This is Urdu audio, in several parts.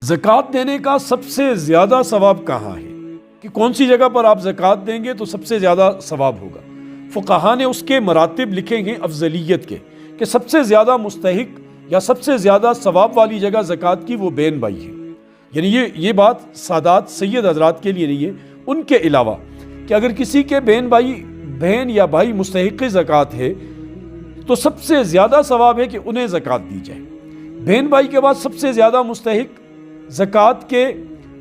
زکوٰۃ دینے کا سب سے زیادہ ثواب کہاں ہے کہ کون سی جگہ پر آپ زکوٰۃ دیں گے تو سب سے زیادہ ثواب ہوگا؟ فقہا نے اس کے مراتب لکھے ہیں افضلیت کے کہ سب سے زیادہ مستحق یا سب سے زیادہ ثواب والی جگہ زکوٰۃ کی وہ بہن بھائی ہے۔ یعنی یہ بات سادات سید حضرات کے لیے نہیں ہے، ان کے علاوہ کہ اگر کسی کے بہن یا بھائی مستحق زکوٰۃ ہے تو سب سے زیادہ ثواب ہے کہ انہیں زکوٰۃ دی جائے۔ بہن بھائی کے بعد سب سے زیادہ مستحق زکوٰۃ کے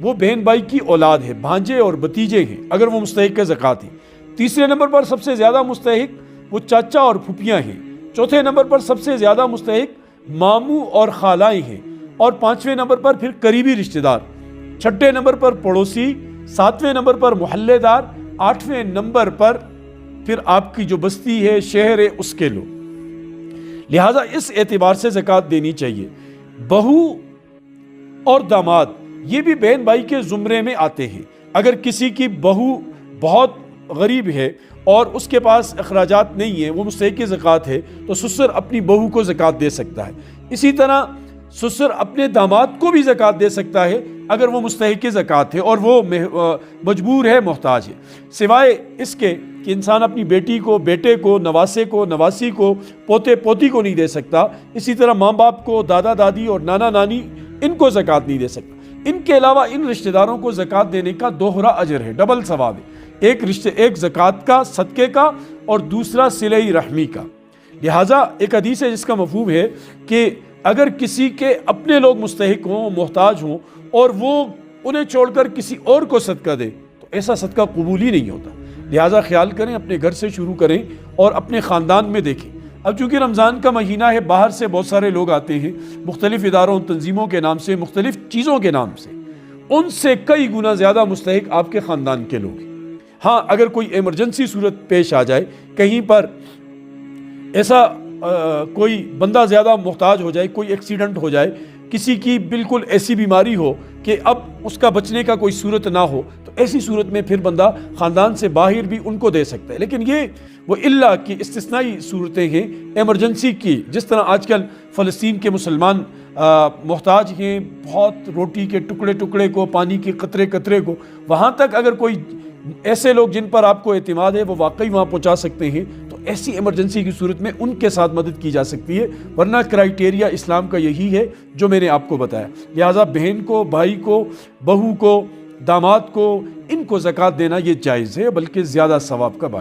وہ بہن بھائی کی اولاد ہے، بھانجے اور بھتیجے ہیں اگر وہ مستحق زکوٰۃ ہیں۔ تیسرے نمبر پر سب سے زیادہ مستحق وہ چاچا اور پھوپھیاں ہیں۔ چوتھے نمبر پر سب سے زیادہ مستحق ماموں اور خالائیں ہیں، اور پانچویں نمبر پر پھر قریبی رشتہ دار، چھٹے نمبر پر پڑوسی، ساتویں نمبر پر محلے دار، آٹھویں نمبر پر پھر آپ کی جو بستی ہے، شہر ہے، اس کے لوگ۔ لہٰذا اس اعتبار سے زکوٰۃ دینی چاہیے۔ بہو اور داماد یہ بھی بہن بھائی کے زمرے میں آتے ہیں۔ اگر کسی کی بہو بہت غریب ہے اور اس کے پاس اخراجات نہیں ہیں، وہ مستحق زکوٰۃ ہے، تو سسر اپنی بہو کو زکوٰۃ دے سکتا ہے۔ اسی طرح سسر اپنے داماد کو بھی زکوٰۃ دے سکتا ہے اگر وہ مستحق زکوٰۃ ہے اور وہ مجبور ہے، محتاج ہے، سوائے اس کے کہ انسان اپنی بیٹی کو، بیٹے کو، نواسے کو، نواسی کو، پوتے پوتی کو نہیں دے سکتا۔ اسی طرح ماں باپ کو، دادا دادی اور نانا نانی، ان کو زکوٰۃ نہیں دے سکتا۔ ان کے علاوہ ان رشتہ داروں کو زکوٰۃ دینے کا دوہرا اجر ہے، ڈبل ثواب ہے، ایک زکوٰۃ کا، صدقے کا، اور دوسرا صلہ رحمی کا۔ لہٰذا ایک حدیث ہے جس کا مفہوم ہے کہ اگر کسی کے اپنے لوگ مستحق ہوں، محتاج ہوں، اور وہ انہیں چھوڑ کر کسی اور کو صدقہ دے تو ایسا صدقہ قبول ہی نہیں ہوتا۔ لہٰذا خیال کریں، اپنے گھر سے شروع کریں اور اپنے خاندان میں دیکھیں۔ اب چونکہ رمضان کا مہینہ ہے، باہر سے بہت سارے لوگ آتے ہیں، مختلف اداروں، تنظیموں کے نام سے، مختلف چیزوں کے نام سے، ان سے کئی گنا زیادہ مستحق آپ کے خاندان کے لوگ ہیں۔ ہاں، اگر کوئی ایمرجنسی صورت پیش آ جائے، کہیں پر ایسا کوئی بندہ زیادہ محتاج ہو جائے، کوئی ایکسیڈنٹ ہو جائے، کسی کی بالکل ایسی بیماری ہو کہ اب اس کا بچنے کا کوئی صورت نہ ہو، تو ایسی صورت میں پھر بندہ خاندان سے باہر بھی ان کو دے سکتا ہے۔ لیکن یہ وہ اللہ کی استثنائی صورتیں ہیں، ایمرجنسی کی، جس طرح آج کل فلسطین کے مسلمان محتاج ہیں بہت روٹی کے ٹکڑے ٹکڑے کو، پانی کے قطرے قطرے کو، وہاں تک اگر کوئی ایسے لوگ جن پر آپ کو اعتماد ہے وہ واقعی وہاں پہنچا سکتے ہیں، تو ایسی ایمرجنسی کی صورت میں ان کے ساتھ مدد کی جا سکتی ہے، ورنہ کرائیٹیریا اسلام کا یہی ہے جو میں نے آپ کو بتایا۔ لہٰذا بہن کو، بھائی کو، بہو کو، داماد کو، ان کو زکوٰۃ دینا یہ جائز ہے، بلکہ زیادہ ثواب کا باعث